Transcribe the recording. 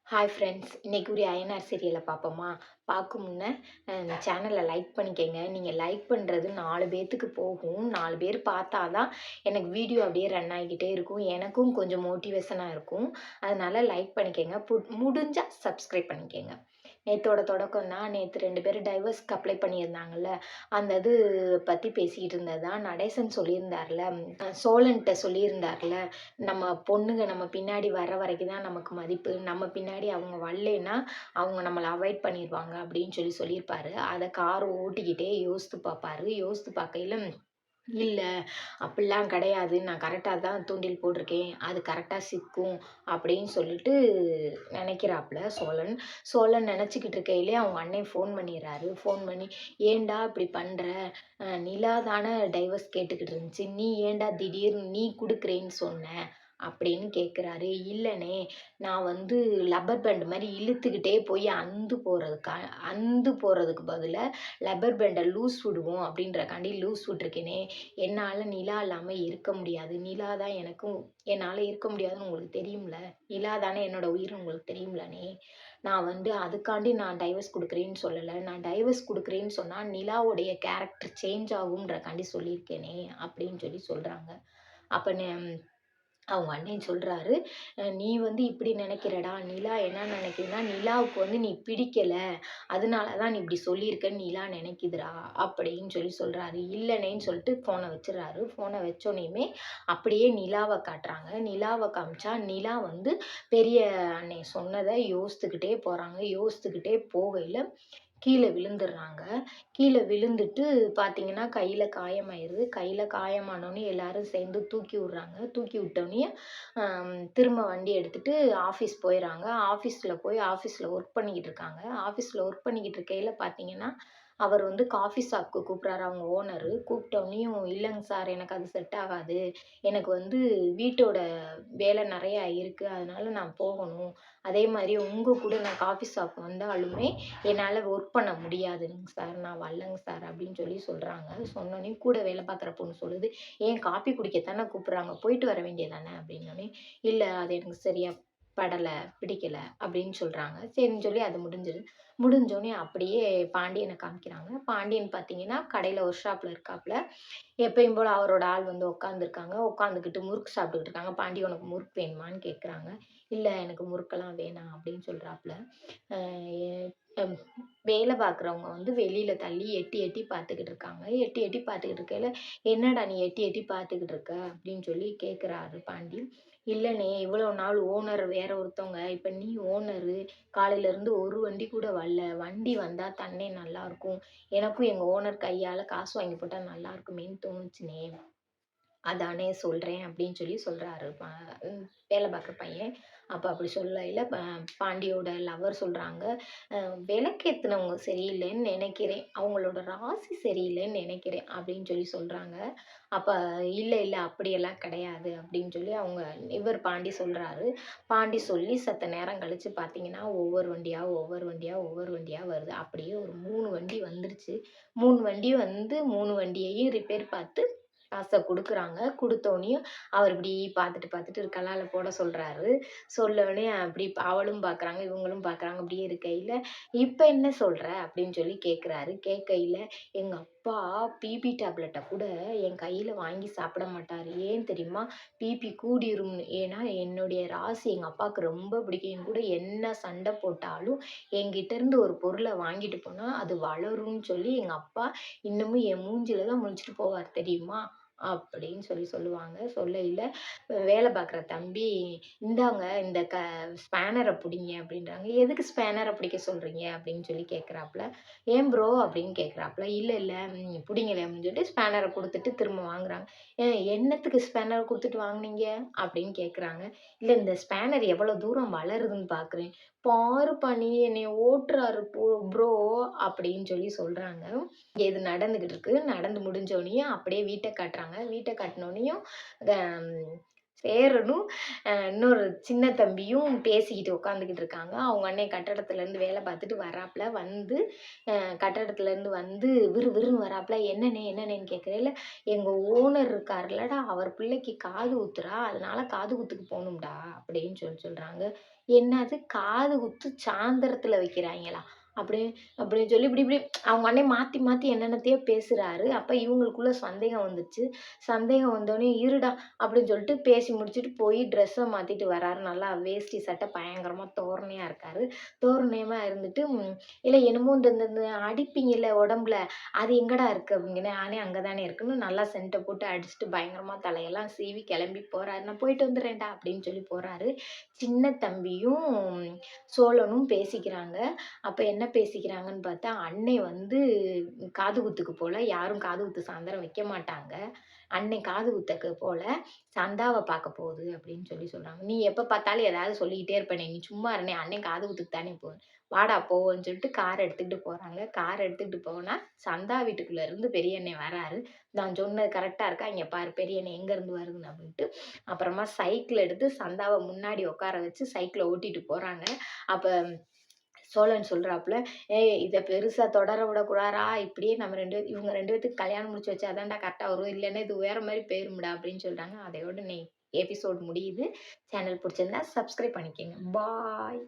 Hi friends, இன்னைக்கு ஒரு அயனார் சீரியலை பார்ப்போமா? பார்க்க முன்ன சேனலை லைக் பண்ணிக்கங்க. நீங்கள் லைக் பண்ணுறது 4 பேர்த்துக்கு போகும். 4 பேர் பார்த்தா தான் எனக்கு வீடியோ அப்படியே ரன் ஆகிக்கிட்டே இருக்கும். எனக்கும் கொஞ்சம் மோட்டிவேஷனாக இருக்கும். அதனால லைக் பண்ணிக்கங்க. முடிஞ்சால் சப்ஸ்கிரைப் பண்ணிக்கங்க. நேத்தோட தொடக்கம் தான். நேற்று 2 பேர் டைவர்ஸ்க்கு அப்ளை பண்ணியிருந்தாங்கல்ல, அந்த இது பற்றி பேசிக்கிட்டு இருந்தது தான். நடேசன் சொல்லியிருந்தார்ல, சோழன்கிட்ட சொல்லியிருந்தார்ல, நம்ம பொண்ணுங்க நம்ம பின்னாடி வர வரைக்கும் தான் நமக்கு மதிப்பு. நம்ம பின்னாடி அவங்க வரலைன்னா அவங்க நம்மளை அவாய்ட் பண்ணிடுவாங்க அப்படின்னு சொல்லியிருப்பாரு. அதை கார் ஓட்டிக்கிட்டே யோசித்து பார்ப்பாரு. யோசித்து பார்க்கையில இல்ல, அப்படிலாம் கிடையாது. நான் கரெக்டாக தான் தூண்டில் போட்டிருக்கேன். அது கரெக்டாக சிக்கும் அப்படின்னு சொல்லிட்டு நினைக்கிறாப்புல சோழன். சோழன் நினச்சிக்கிட்டு இருக்கையிலே அவங்க அண்ணன் ஃபோன் பண்ணிடுறாரு. ஃபோன் பண்ணி, "ஏன்டா இப்படி பண்ணுற? நிலா தானே டைவர்ஸ் கேட்டுக்கிட்டு இருந்துச்சு. நீ ஏன்டா திடீர்னு நீ கொடுக்குறேன்னு சொன்ன?" அப்படின்னு கேட்குறாரு. "இல்லைண்ணே, நான் வந்து லப்பர் பேண்ட் மாதிரி இழுத்துக்கிட்டே போய் அந்து போகிறதுக்கு பதிலாக லப்பர் பேண்டை லூஸ் விடுவோம் அப்படின்றக்காண்டி லூஸ் விட்ருக்கேனே. என்னால் நிலா இல்லாமல் இருக்க முடியாது. நிலா தான் எனக்கும் என்னால் இருக்க முடியாதுன்னு உங்களுக்கு தெரியும்ல. நிலா தானே என்னோட உயிர்னு உங்களுக்கு தெரியும்லண்ணே. நான் வந்து அதுக்காண்டி நான் டைவர்ஸ் கொடுக்குறேன்னு சொல்லலை. நான் டைவர்ஸ் கொடுக்குறேன்னு சொன்னால் நிலாவுடைய கேரக்டர் சேஞ்ச் ஆகுன்றக்காண்டி சொல்லியிருக்கேனே" அப்படின்னு சொல்கிறாங்க. அப்போ அவங்க அண்ணன் சொல்கிறாரு, "நீ வந்து இப்படி நினைக்கிறடா. நிலா என்ன நினைக்குதுன்னா, நிலாவுக்கு வந்து நீ பிடிக்கல. அதனால தான் நீ இப்படி சொல்லியிருக்கன்னு நிலா நினைக்குதுடா" அப்படின்னு சொல்கிறாரு. இல்லைனேன்னு சொல்லிட்டு ஃபோனை வச்சிடுறாரு. ஃபோனை வச்சோனையுமே அப்படியே நிலாவை காட்டுறாங்க. நிலாவை காமிச்சா நிலா வந்து பெரிய அண்ணன் சொன்னதை யோசித்துக்கிட்டே போகிறாங்க. யோசித்துக்கிட்டே போகையில் கீழே விழுந்துடுறாங்க. கீழே விழுந்துட்டு பார்த்தீங்கன்னா, கையில் காயமாயிருது. கையில் காயமானோனே எல்லாரும் சேர்ந்து தூக்கி விட்றாங்க. தூக்கி விட்டோனே திரும்ப வண்டி எடுத்துகிட்டு ஆஃபீஸ் போயிடுறாங்க. ஆஃபீஸில் ஒர்க் பண்ணிக்கிட்டு இருக்காங்க. ஆஃபீஸில் ஒர்க் பண்ணிக்கிட்டு இருக்கையில் பார்த்தீங்கன்னா, அவர் வந்து காஃபி ஷாப்புக்கு கூப்பிட்றாரு அவங்க ஓனரு. கூப்பிட்டோனையும், "இல்லைங்க சார், எனக்கு அது செட் ஆகாது. எனக்கு வந்து வீட்டோட வேலை நிறையா இருக்குது. அதனால நான் போகணும். அதே மாதிரி உங்கள் கூட நான் காஃபி ஷாப் வந்தாலுமே என்னால் ஒர்க் பண்ண முடியாதுங்க சார். நான் வரலங்க சார்" அப்படின்னு சொல்கிறாங்க. சொன்னோன்னே கூட வேலை பார்க்குற பொண்ணு சொல்லுது, "ஏன் காப்பி குடிக்கத்தானே கூப்பிட்றாங்க, போயிட்டு வர வேண்டியதானே" அப்படின்னோடனே, "இல்லை, அது எனக்கு சரியா படலை, பிடிக்கல" அப்படின்னு சொல்கிறாங்க. சரின்னு சொல்லி அது முடிஞ்சோடனே அப்படியே பாண்டியனை காமிக்கிறாங்க. பாண்டியன் பார்த்தீங்கன்னா கடையில் ஒர்க் ஷாப்பில் இருக்காப்புல. எப்பயும் போல் அவரோட ஆள் வந்து உட்காந்துருக்காங்க. உட்காந்துக்கிட்டு முறுக்கு சாப்பிட்டுக்கிட்டு இருக்காங்க. "பாண்டி, உனக்கு முறுக்கு வேணுமான்னு?" கேட்குறாங்க. "இல்லை, எனக்கு முறுக்கெல்லாம் வேணாம்" அப்படின்னு சொல்கிறாப்புல. வேலை பார்க்குறவங்க வந்து வெளியில் தள்ளி எட்டி எட்டி பார்த்துக்கிட்டு இருக்காங்க. எட்டி எட்டி பார்த்துக்கிட்டு இருக்கையில், "என்னடா நீ எட்டி எட்டி பார்த்துக்கிட்டு இருக்க?" அப்படின்னு கேட்குறாரு பாண்டி. "இல்லைண்ணே, இவ்வளோ நாள் ஓனர் வேற ஒருத்தவங்க, இப்போ நீ ஓனரு. காலையிலேருந்து ஒரு வண்டி கூட வரல. வண்டி வந்தால் தானே நல்லாயிருக்கும். எனக்கும் எங்கள் ஓனர் கையால் காசு வாங்கி போட்டால் நல்லா இருக்குமேன்னு தோணுச்சுண்ணே. அதானே சொல்கிறேன்" அப்படின்னு சொல்கிறாரு வேலை பார்க்குற பையன். அப்போ அப்படி சொல்லையில் பாண்டியோட லவர் சொல்கிறாங்க, "விளக்கேத்துனவங்க சரியில்லைன்னு நினைக்கிறேன். அவங்களோட ராசி சரியில்லைன்னு நினைக்கிறேன்" அப்படின்னு சொல்கிறாங்க. அப்போ "இல்லை இல்லை, அப்படியெல்லாம் கிடையாது" அப்படின்னு இவர் பாண்டி சொல்கிறாரு. பாண்டி சொல்லி சத்த நேரம் கழித்து பார்த்தீங்கன்னா, ஒவ்வொரு வண்டியாக வருது. அப்படியே ஒரு 3 வண்டி வந்துருச்சு. 3 வண்டி வந்து 3 வண்டியையும் ரிப்பேர் பார்த்து காசை குடுக்குறாங்க. குடுத்தோனையும் அவர் இப்படி பார்த்துட்டு கல்லால போட சொல்றாரு. சொல்லவுடனே அப்படி அவளும் பார்க்குறாங்க, இவங்களும் பார்க்குறாங்க. அப்படியே இருக்கையில, "இப்ப என்ன சொல்ற?" அப்படின்னு கேட்குறாரு. கேட்கையில, "எங்க அப்பா பிபி டேப்லெட்ட கூட என் கையில வாங்கி சாப்பிட மாட்டாரு. ஏன் தெரியுமா? பிபி கூடிரும்னு. ஏன்னா என்னுடைய ராசி எங்க அப்பாவுக்கு ரொம்ப பிடிக்கும். என் கூட என்ன சண்டை போட்டாலும் என்கிட்ட இருந்து ஒரு பொருளை வாங்கிட்டு போனா அது வளரும்னு சொல்லி எங்க அப்பா இன்னமும் என் மூஞ்சில தான் முழிச்சுட்டு போவார் தெரியுமா?" அப்படின்னு சொல்லுவாங்க. சொல்லையில வேலை பார்க்குற தம்பி, "இந்தாங்க, இந்த ஸ்பேனரை பிடிங்க" அப்படின்றாங்க. "எதுக்கு ஸ்பேனரை பிடிக்க சொல்கிறீங்க?" அப்படின்னு கேட்குறாப்புல. "ஏன் ப்ரோ?" அப்படின்னு கேட்குறாப்புல. "இல்லை இல்லை, பிடிங்களேன்" அப்படின்னு சொல்லிட்டு ஸ்பேனரை கொடுத்துட்டு திரும்ப வாங்குறாங்க. என்னத்துக்கு ஸ்பேனர் கொடுத்துட்டு வாங்குனீங்க?" அப்படின்னு கேட்குறாங்க. "இல்லை, இந்த ஸ்பேனர் எவ்வளோ தூரம் வளருதுன்னு பார்க்குறேன்." "பாருப்பா, நீ என்னைய ஓட்டுறாரு ப்ரோ" அப்படின்னு சொல்கிறாங்க. இது நடந்துகிட்டு இருக்கு. நடந்து முடிஞ்சோனையும் அப்படியே வீட்டை காட்டுறாங்க. வீட்டை காட்டுனோனையும் சேரனும் இன்னொரு சின்ன தம்பியும் பேசிக்கிட்டு உட்காந்துக்கிட்டு இருக்காங்க. அவங்க அண்ணன் கட்டடத்துலேருந்து வேலை பார்த்துட்டு வராப்புல. வந்து கட்டடத்துலேருந்து வந்து விறுவிறுன்னு வராப்புல. "என்னண்ணே என்னண்ணேன்னு?" கேட்குறேல்ல, "எங்கள் ஓனர் இருக்கார்லடா, அவர் பிள்ளைக்கு காது குத்துறா, அதனால காது குத்துக்கு போகணும்டா" அப்படின்னு சொல்கிறாங்க. "என்னது காது குத்து சாயந்தரத்தில் வைக்கிறாங்களா?" அப்படி அப்படின்னு சொல்லி இப்படி இப்படி அவங்க அண்ணன் மாற்றி மாற்றி என்னென்னத்தையோ பேசுகிறாரு. அப்போ இவங்களுக்குள்ள சந்தேகம் வந்துச்சு. சந்தேகம் வந்தோடனே, "இருடா" அப்படின்னு சொல்லிட்டு பேசி முடிச்சுட்டு போய் ட்ரெஸ்ஸை மாற்றிட்டு வராரு. நல்லா வேஷ்டி சட்டை பயங்கரமா தோரணையா இருக்காரு. தோரணையமா இருந்துட்டு, "இல்ல என்னமோ இந்த இந்த இந்த அடிப்பீங்கல்ல உடம்புல, அது எங்கடா இருக்கு?" அப்படிங்கனே, "நானே அங்க தானே இருக்குன்னு" நல்லா சென்ட்ட போட்டு அடிச்சுட்டு பயங்கரமா தலையெல்லாம் சீவி கிளம்பி போறாரு. "நான் போயிட்டு வந்துடுறேன்டா" அப்படின்னு சொல்லி போறாரு. சின்ன தம்பியும் சோழனும் பேசிக்கிறாங்க. அப்ப என்ன பேசிக்கிறாங்கன்னு பார்த்தா, "அண்ணே வந்து காது குத்துக்கு போல. யாரும் காது குத்து சாயந்தரம் வைக்க மாட்டாங்க. அண்ணன் காது குத்தக்கு போல, சந்தாவ பார்க்க போகுது" அப்படின்னு சொல்றாங்க. "நீ எப்ப பார்த்தாலும் ஏதாவது சொல்லிக்கிட்டே இருப்ப. நீ சும்மா இருண்ணே. அண்ணன் காது குத்துக்கு தானே போகுது. வாடா போவோம்ன்னு" சொல்லிட்டு கார் எடுத்துக்கிட்டு போறாங்க. கார் எடுத்துக்கிட்டு போனா, சந்தா வீட்டுக்குள்ள இருந்து பெரிய அண்ணன் வராரு. "நான் சொன்னது கரெக்ட்டா இருக்கா? இங்க பாரு பெரிய அண்ணன் எங்கேருந்து வருதுன்னு" அப்படின்ட்டு. அப்புறமா சைக்கிள் எடுத்து சந்தாவ முன்னாடி உட்கார வச்சு சைக்கிள ஓட்டிட்டு போறாங்க. அப்ப சோழன் சொல்றாப்புல, "ஏய் இத பெருசா தொடர விடக்கூடாதுடா. இப்படியே நம்ம 2 இவங்க 2 பேத்துக்கு கல்யாணம் முடிச்சு வச்சா தான்டா கரெக்ட்டா வரும். இல்லன்னா இது வேற மாரி போயிரும்டா" அப்படின்னு சொல்றாங்க. அதோட எபிசோட் முடியுது. சேனல் புடிச்சிருந்தா சப்ஸ்கிரைப் பண்ணிக்கங்க. பாய்.